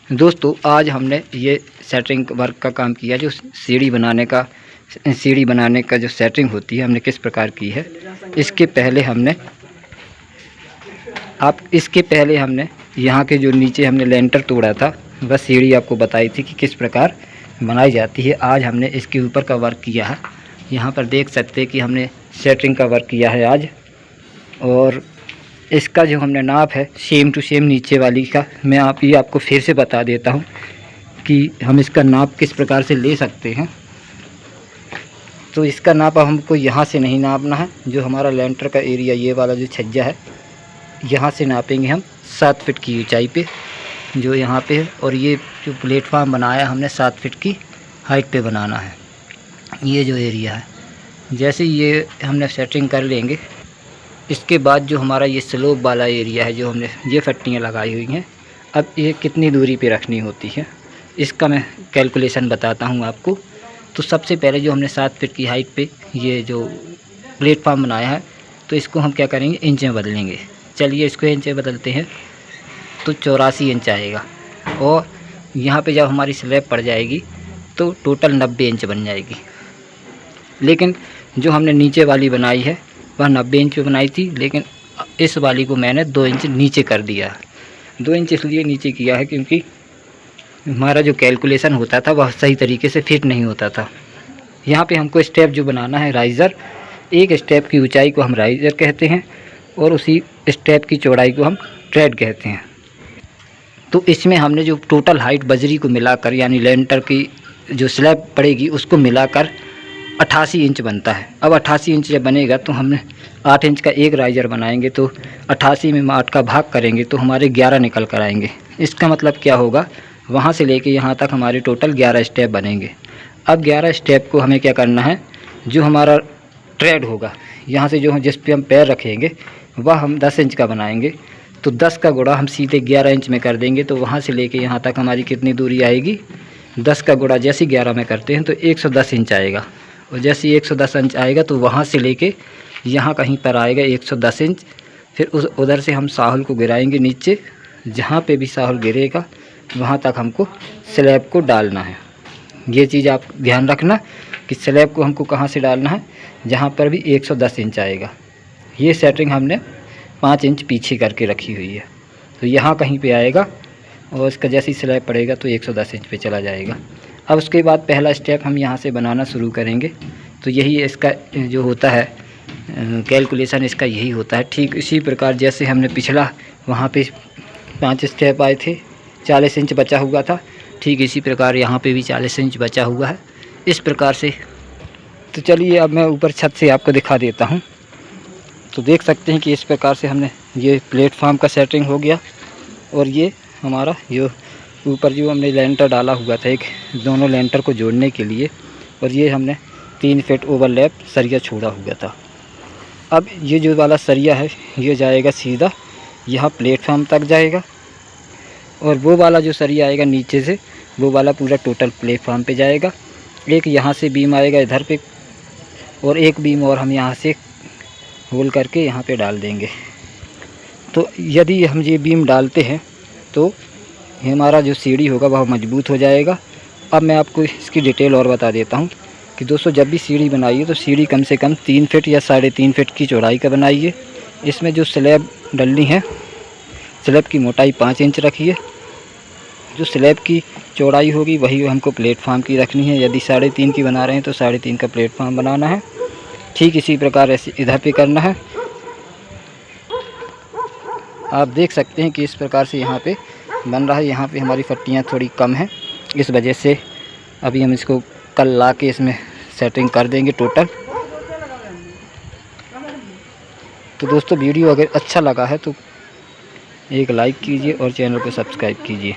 दोस्तों आज हमने ये सेटरिंग वर्क का काम किया, जो सीढ़ी बनाने का जो सेटरिंग होती है हमने किस प्रकार की है। इसके पहले हमने यहाँ के जो नीचे हमने लेंटर तोड़ा था, बस सीढ़ी आपको बताई थी कि किस प्रकार बनाई जाती है। आज हमने इसके ऊपर का वर्क किया है। यहाँ पर देख सकते हैं कि हमने सेटरिंग का वर्क किया है आज, और इसका जो हमने नाप है सेम टू सेम नीचे वाली का मैं आपको फिर से बता देता हूँ कि हम इसका नाप किस प्रकार से ले सकते हैं। तो इसका नाप हमको यहाँ से नहीं नापना है, जो हमारा लेंटर का एरिया ये वाला जो छज्जा है यहाँ से नापेंगे हम 7 फीट की ऊंचाई पे जो यहाँ पे है, और ये जो प्लेटफार्म बनाया हमने 7 फीट की हाइट पे बनाना है। ये जो एरिया है जैसे ये हमने सेटिंग कर लेंगे, इसके बाद जो हमारा ये स्लोप वाला एरिया है जो हमने ये फट्टियाँ लगाई हुई हैं, अब ये कितनी दूरी पे रखनी होती है इसका मैं कैलकुलेशन बताता हूँ आपको। तो सबसे पहले जो हमने 7 फीट की हाइट पे ये जो प्लेटफार्म बनाया है, तो इसको हम क्या करेंगे, इंच में बदलेंगे। चलिए इसको इंच में बदलते हैं, तो 84 इंच आएगा, और यहाँ पे जब हमारी स्लैब पड़ जाएगी तो टोटल 90 इंच बन जाएगी। लेकिन जो हमने नीचे वाली बनाई है वह 90 इंच पे बनाई थी, लेकिन इस वाली को मैंने 2 इंच नीचे कर दिया है। 2 इंच इसलिए नीचे किया है क्योंकि हमारा जो कैलकुलेशन होता था वह सही तरीके से फिट नहीं होता था। यहाँ पे हमको स्टेप जो बनाना है राइज़र, एक स्टेप की ऊंचाई को हम राइज़र कहते हैं और उसी स्टेप की चौड़ाई को हम ट्रेड कहते हैं। तो इसमें हमने जो टोटल हाइट बजरी को मिलाकर, यानी लेंटर की जो स्लैब पड़ेगी उसको मिलाकर 88 इंच बनता है। अब 88 इंच जब बनेगा तो हमने 8 इंच का एक राइज़र बनाएंगे, तो 88 में 8 का भाग करेंगे तो हमारे 11 निकल कर आएंगे। इसका मतलब क्या होगा, वहाँ से लेके यहाँ तक हमारे टोटल 11 स्टेप बनेंगे। अब 11 स्टेप को हमें क्या करना है, जो हमारा ट्रेड होगा यहाँ से जो जिस पे हम पैर रखेंगे वह हम 10 इंच का बनाएंगे। तो 10 का गुणा हम सीधे 11 इंच में कर देंगे, तो वहाँ से लेके यहाँ तक हमारी कितनी दूरी आएगी, 10 का गुणा जैसे 11 में करते हैं तो 110 इंच आएगा। और जैसे 110 इंच आएगा तो वहाँ से लेके यहाँ कहीं पर आएगा 110 इंच। फिर उधर से हम साहुल को गिराएंगे नीचे, जहाँ पे भी साहुल गिरेगा वहाँ तक हमको स्लैब को डालना है। ये चीज़ आप ध्यान रखना कि स्लैब को हमको कहाँ से डालना है, जहाँ पर भी 110 इंच आएगा। ये सेटिंग हमने 5 इंच पीछे करके रखी हुई है, तो यहाँ कहीं पे आएगा और इसका जैसे ही स्लैब पड़ेगा तो 110 इंच पे चला जाएगा। अब उसके बाद पहला स्टेप हम यहाँ से बनाना शुरू करेंगे। तो यही इसका जो होता है कैलकुलेशन, इसका यही होता है। ठीक इसी प्रकार जैसे हमने पिछला वहाँ पे 5 स्टेप आए थे, 40 इंच बचा हुआ था, ठीक इसी प्रकार यहाँ पे भी 40 इंच बचा हुआ है, इस प्रकार से। तो चलिए अब मैं ऊपर छत से आपको दिखा देता हूँ। तो देख सकते हैं कि इस प्रकार से हमने ये प्लेटफार्म का सेटिंग हो गया, और ये हमारा जो ऊपर जो हमने लेंटर डाला हुआ था एक दोनों लेंटर को जोड़ने के लिए, और ये हमने 3 फीट ओवरलैप सरिया छोड़ा हुआ था। अब ये जो वाला सरिया है ये जाएगा सीधा यहाँ प्लेटफार्म तक जाएगा, और वो वाला जो सरिया आएगा नीचे से वो वाला पूरा टोटल प्लेटफार्म पे जाएगा। एक यहाँ से बीम आएगा इधर पे, और एक बीम और हम यहाँ से होल करके यहाँ पे डाल देंगे। तो यदि हम ये बीम डालते हैं तो हमारा जो सीढ़ी होगा वह मजबूत हो जाएगा। अब मैं आपको इसकी डिटेल और बता देता हूँ कि दोस्तों जब भी सीढ़ी बनाइए तो सीढ़ी कम से कम 3 फीट या 3.5 फीट की चौड़ाई का बनाइए। इसमें जो स्लैब डलनी है, स्लैब की मोटाई 5 इंच रखिए। जो स्लैब की चौड़ाई होगी वही हमको प्लेटफार्म की रखनी है। यदि 3.5 की बना रहे हैं तो 3.5 का प्लेटफार्म बनाना है। ठीक इसी प्रकार ऐसे इधर पे करना है। आप देख सकते हैं कि इस प्रकार से यहाँ पे बन रहा है। यहाँ पे हमारी फट्टियाँ थोड़ी कम हैं, इस वजह से अभी हम इसको कल ला के इसमें सेटिंग कर देंगे टोटल। तो दोस्तों वीडियो अगर अच्छा लगा है तो एक लाइक कीजिए और चैनल को सब्सक्राइब कीजिए।